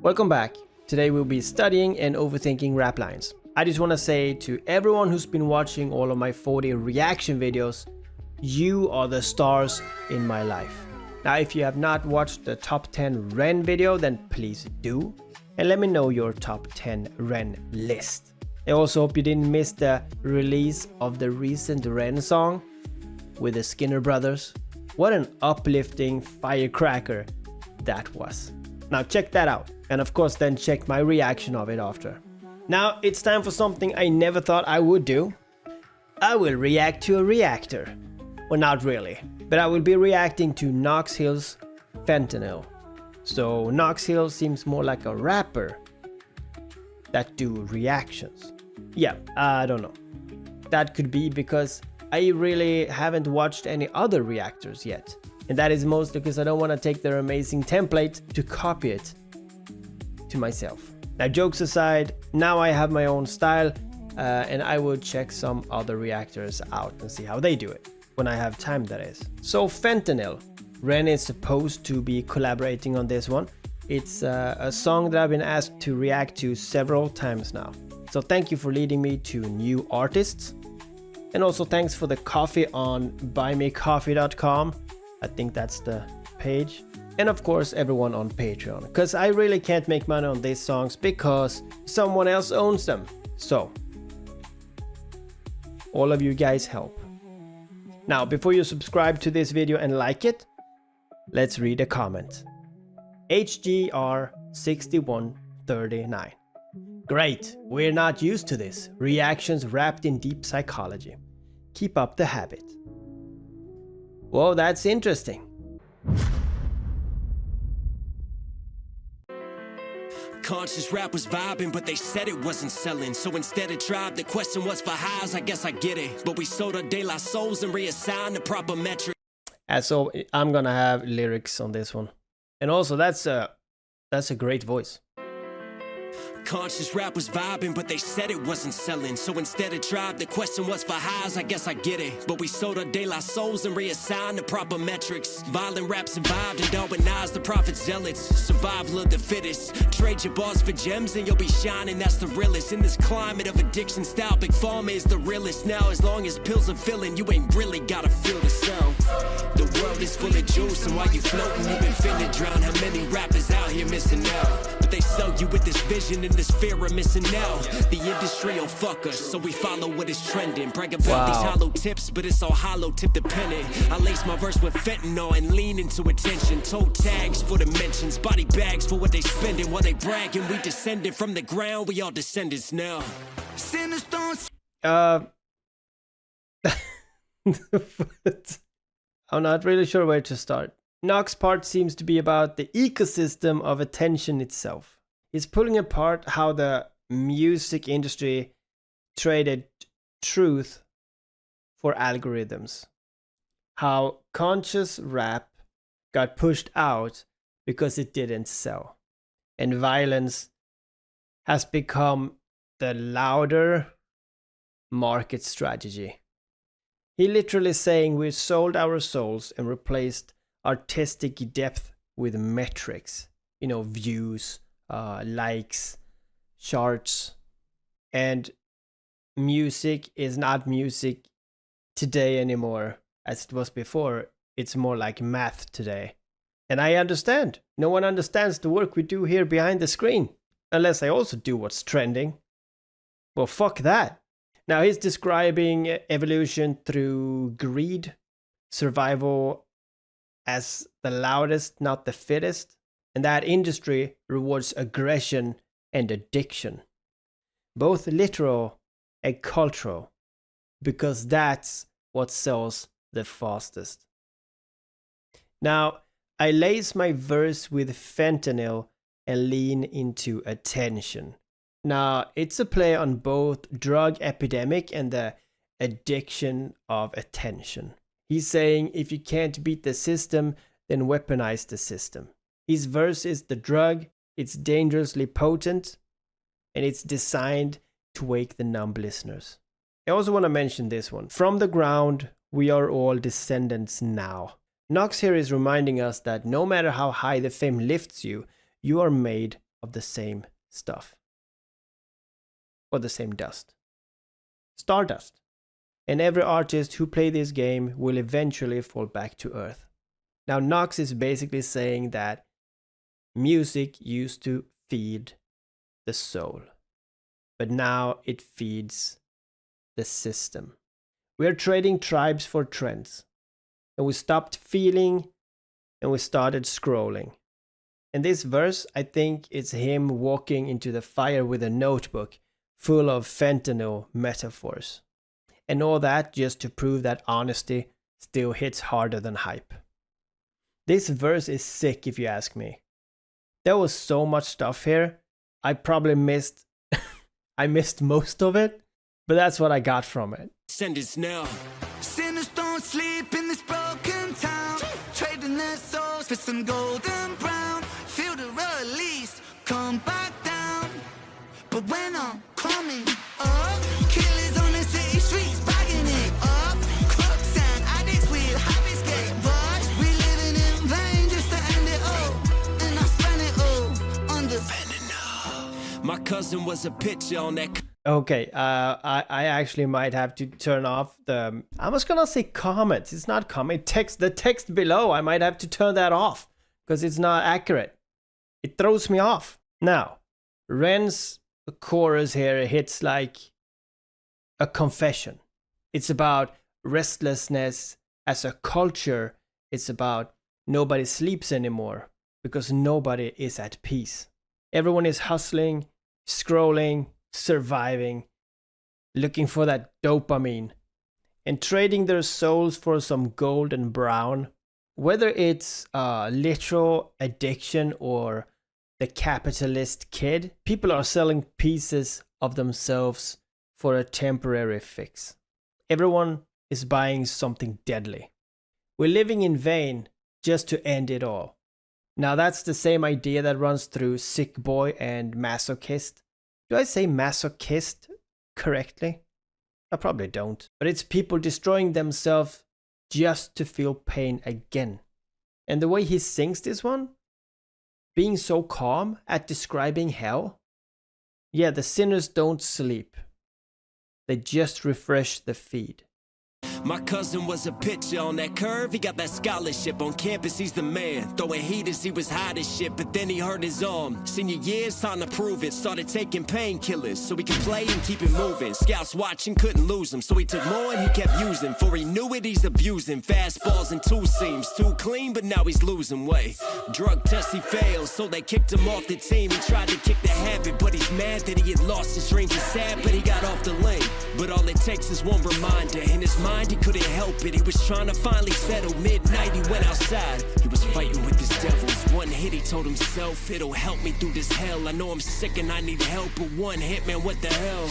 Welcome back. Today we'll be studying and overthinking rap lines. I just want to say to everyone who's been watching all of my 40 reaction videos, you are the stars in my life. Now if you have not watched the top 10 Ren video, then please do. And let me know your top 10 Ren list. I also hope you didn't miss the release of the recent Ren song with the Skinner brothers. What an uplifting firecracker that was. Now check that out, and of course then check my reaction of it after. Now it's time for something I never thought I would do. I will react to a reactor. Well, not really, but I will be reacting to Knox Hill's Fentanyl. So Knox Hill seems more like a rapper that do reactions. Yeah, I don't know. That could be because I really haven't watched any other reactors yet. And that is mostly because I don't want to take their amazing template to copy it to myself. Now jokes aside, now I have my own style and I will check some other reactors out and see how they do it. When I have time, that is. So Fentanyl. Ren is supposed to be collaborating on this one. It's a song that I've been asked to react to several times now. So thank you for leading me to new artists. And also thanks for the coffee on buymecoffee.com. I think that's the page. And of course everyone on Patreon, because I really can't make money on these songs because someone else owns them. So all of you guys help. Now before you subscribe to this video and like it, let's read a comment. HGR6139. Great, we're not used to this. Reactions wrapped in deep psychology. Keep up the habit. Whoa, that's interesting. Conscious rap was vibing, but they said it wasn't selling. So instead of tribe, the question was for highs. I guess I get it. But we sold our de la souls and reassigned the proper metric. So I'm gonna have lyrics on this one. And also that's a great voice. Conscious rap was vibing, but they said it wasn't selling. So instead of tribe, the question was for highs. I guess I get it. But we sold our de la souls and reassigned the proper metrics. Violent rap survived and Darwinized the prophet zealots. Survival of the fittest. Trade your bars for gems and you'll be shining. That's the realest. In this climate of addiction style, Big Pharma is the realest. Now as long as pills are filling, you ain't really gotta feel the sound. The world is full of juice, and while you floating, you've been finna drown. How many rappers out here missing out? But they sell you with this vision and this fear of missing out. The industry will fuck us, so we follow what is trending. Brag about these hollow tips, but it's all hollow tip dependent. I lace my verse with fentanyl and lean into attention. Toe tags for the mentions, body bags for what they spending. While they bragging, we descended from the ground. We all descendants now. I'm not really sure where to start. Knox's part seems to be about the ecosystem of attention itself. He's pulling apart how the music industry traded truth for algorithms. How conscious rap got pushed out because it didn't sell. And violence has become the louder market strategy. He literally saying we sold our souls and replaced artistic depth with metrics. You know, views, likes, charts. And music is not music today anymore as it was before. It's more like math today. And I understand. No one understands the work we do here behind the screen. Unless I also do what's trending. Well, fuck that. Now he's describing evolution through greed, survival as the loudest, not the fittest, and that industry rewards aggression and addiction, both literal and cultural, because that's what sells the fastest. Now, I lace my verse with fentanyl and lean into attention. Now, it's a play on both drug epidemic and the addiction of attention. He's saying if you can't beat the system, then weaponize the system. His verse is the drug, it's dangerously potent, and it's designed to wake the numb listeners. I also want to mention this one. From the ground, we are all descendants now. Knox here is reminding us that no matter how high the fame lifts you, you are made of the same stuff. Or the same dust. Stardust. And every artist who plays this game will eventually fall back to earth. Now, Knox is basically saying that music used to feed the soul, but now it feeds the system. We are trading tribes for trends, and we stopped feeling and we started scrolling. And this verse, I think, is him walking into the fire with a notebook full of fentanyl metaphors. And all that just to prove that honesty still hits harder than hype. This verse is sick if you ask me. There was so much stuff here. I probably missed I missed most of it, but that's what I got from it. Send us now. Sinners don't sleep in this broken town, trading their souls for some golden brown. Feel the release, come back down. But when I'm coming up, killers on the city streets bagging it up. Crooks and addicts with habits get rushed. We living in vain just to end it all, and I spend it all on the Fentanyl. My cousin was a pitcher on that. Okay, I actually might have to turn off the... I was gonna say comments. It's not comment. Text. The text below, I might have to turn that off because it's not accurate. It throws me off. Now, Ren's chorus here hits like a confession. It's about restlessness as a culture. It's about nobody sleeps anymore because nobody is at peace. Everyone is hustling, scrolling, surviving, looking for that dopamine, and trading their souls for some gold and brown. Whether it's a literal addiction or the capitalist kid, people are selling pieces of themselves for a temporary fix. Everyone is buying something deadly. We're living in vain just to end it all. Now that's the same idea that runs through Sick Boy and Masochist. Do I say masochist correctly? I probably don't. But it's people destroying themselves just to feel pain again. And the way he sings this one, being so calm at describing hell. Yeah, the sinners don't sleep. They just refresh the feed. My cousin was a pitcher on that curve. He got that scholarship on campus. He's the man. Throwing heat as he was hot as shit, but then he hurt his arm. Senior year's time to prove it. Started taking painkillers so he could play and keep it moving. Scouts watching, couldn't lose him, so he took more and he kept using. For he knew it, he's abusing. Fastballs and two seams, too clean, but now he's losing weight. Drug test he failed, so they kicked him off the team. He tried to kick the habit, but he's mad that he had lost his dreams. He's sad, but he got off the lane. But all it takes is one reminder. In his mind, he couldn't help it. He was trying to finally settle. Midnight, he went outside. He was fighting with his devils. One hit, he told himself, it'll help me through this hell. I know I'm sick and I need help, but one hit, man, what the hell?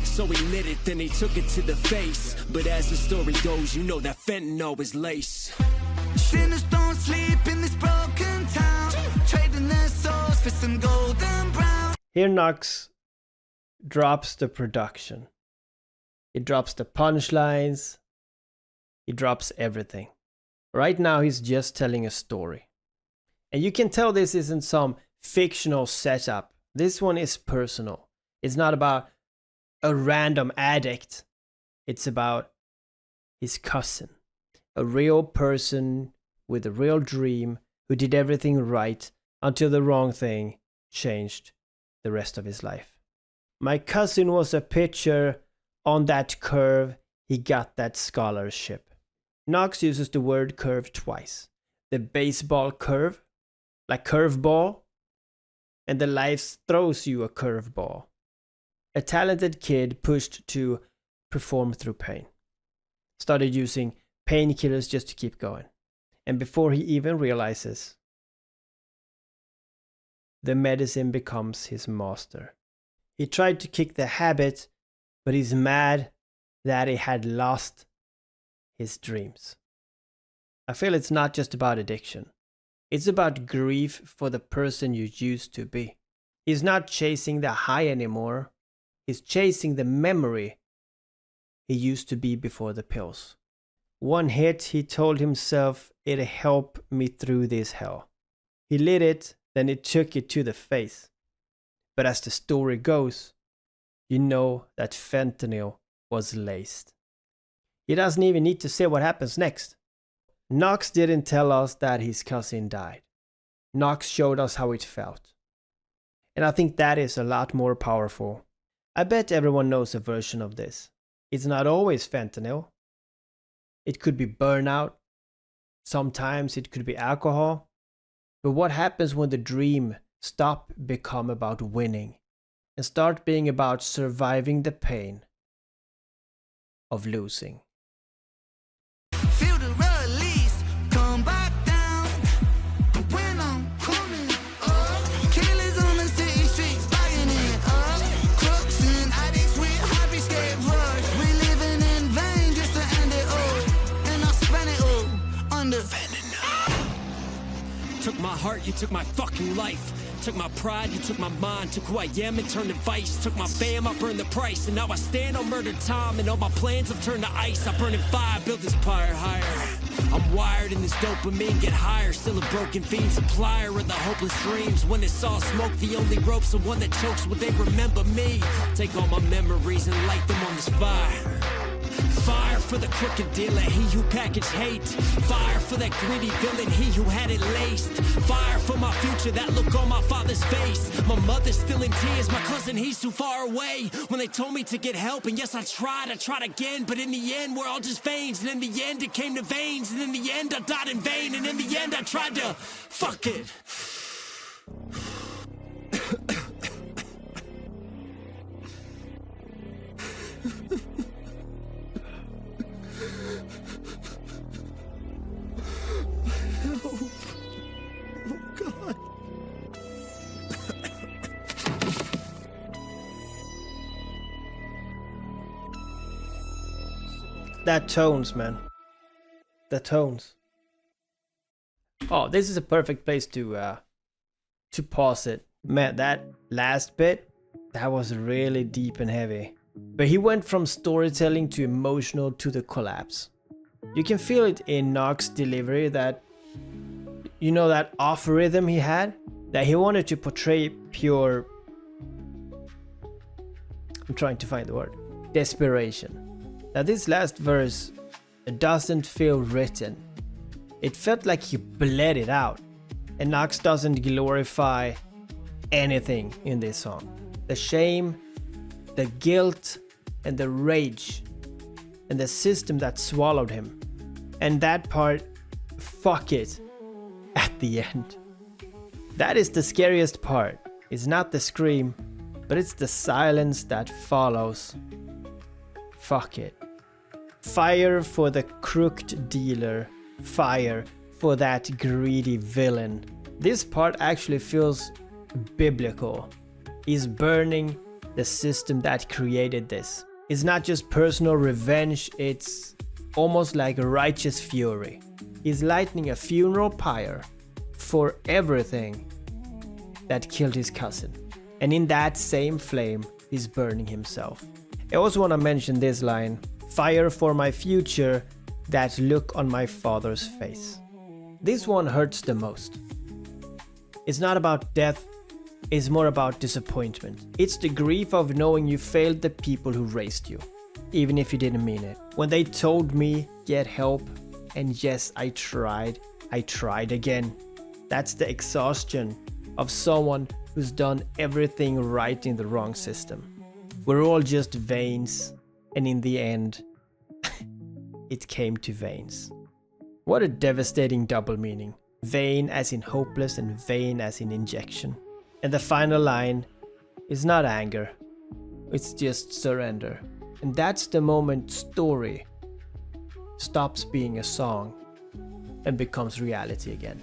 So he lit it, then he took it to the face. But as the story goes, you know that fentanyl is lace. Sinners don't sleep in this broken town, trading their souls for some golden brown. Here Knox drops the production. He drops the punchlines. He drops everything. Right now he's just telling a story. And you can tell this isn't some fictional setup. This one is personal. It's not about a random addict. It's about his cousin. A real person with a real dream who did everything right until the wrong thing changed the rest of his life. My cousin was a pitcher. On that curve, he got that scholarship. Knox uses the word curve twice. The baseball curve, like curveball, and the life throws you a curveball. A talented kid pushed to perform through pain. Started using painkillers just to keep going. And before he even realizes, the medicine becomes his master. He tried to kick the habit, but he's mad that he had lost his dreams. I feel it's not just about addiction. It's about grief for the person you used to be. He's not chasing the high anymore. He's chasing the memory he used to be before the pills. One hit, he told himself, it'll help me through this hell. He lit it, then it took it to the face. But as the story goes, you know that fentanyl was laced. He doesn't even need to say what happens next. Knox didn't tell us that his cousin died. Knox showed us how it felt. And I think that is a lot more powerful. I bet everyone knows a version of this. It's not always fentanyl. It could be burnout. Sometimes it could be alcohol. But what happens when the dream stop become about winning and start being about surviving the pain of losing? Feel the release, come back down. When I'm coming up, killers on the city streets, buying it up. Crooks and addicts with happy escape roads. We living in vain just to end it all. And I spent it all under Fentanyl. Took my heart, you took my fucking life. Took my pride, you took my mind. Took who I am and turned to vice. Took my fam, I burned the price. And now I stand on murder time. And all my plans have turned to ice. I burn in fire, build this pyre higher. I'm wired in this dopamine, get higher. Still a broken fiend, supplier of the hopeless dreams. When it's all smoke, the only rope's the one that chokes. Will they remember me? Take all my memories and light them on this fire. Fire for the crooked dealer, he who packaged hate. Fire for that greedy villain, he who had it laced. Fire for my future, that look on my father's face. My mother's still in tears, my cousin, he's too far away. When they told me to get help, and yes, I tried again. But in the end, we're all just veins. And in the end, it came to veins. And in the end, I died in vain. And in the end, I tried to fuck it. That tones, man. The tones. Oh, this is a perfect place to pause it. Man, that last bit, that was really deep and heavy. But he went from storytelling to emotional to the collapse. You can feel it in Knox's delivery, that, you know, that off rhythm he had, that he wanted to portray pure, I'm trying to find the word, desperation. Now this last verse doesn't feel written. It felt like he bled it out. And Knox doesn't glorify anything in this song. The shame, the guilt, and the rage, and the system that swallowed him. And that part, fuck it, at the end. That is the scariest part. It's not the scream, but it's the silence that follows. Fuck it. Fire for the crooked dealer. Fire for that greedy villain. This part actually feels biblical. He's burning the system that created this. It's not just personal revenge, it's almost like a righteous fury. He's lighting a funeral pyre for everything that killed his cousin. And in that same flame, he's burning himself. I also want to mention this line, fire for my future, that look on my father's face. This one hurts the most. It's not about death, it's more about disappointment. It's the grief of knowing you failed the people who raised you, even if you didn't mean it. When they told me, get help, and yes, I tried again. That's the exhaustion of someone who's done everything right in the wrong system. We're all just veins, and in the end, it came to veins. What a devastating double meaning. Vein as in hopeless and vein as in injection. And the final line is not anger, it's just surrender. And that's the moment story stops being a song and becomes reality again.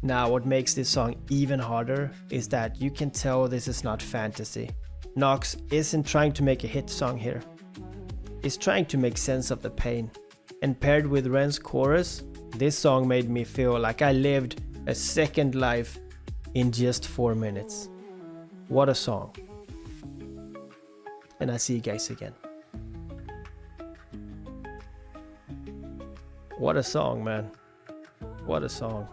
Now, what makes this song even harder is that you can tell this is not fantasy. Knox isn't trying to make a hit song here. He's trying to make sense of the pain. And paired with Ren's chorus, this song made me feel like I lived a second life in just 4 minutes. What a song. And I'll see you guys again. What a song, man. What a song.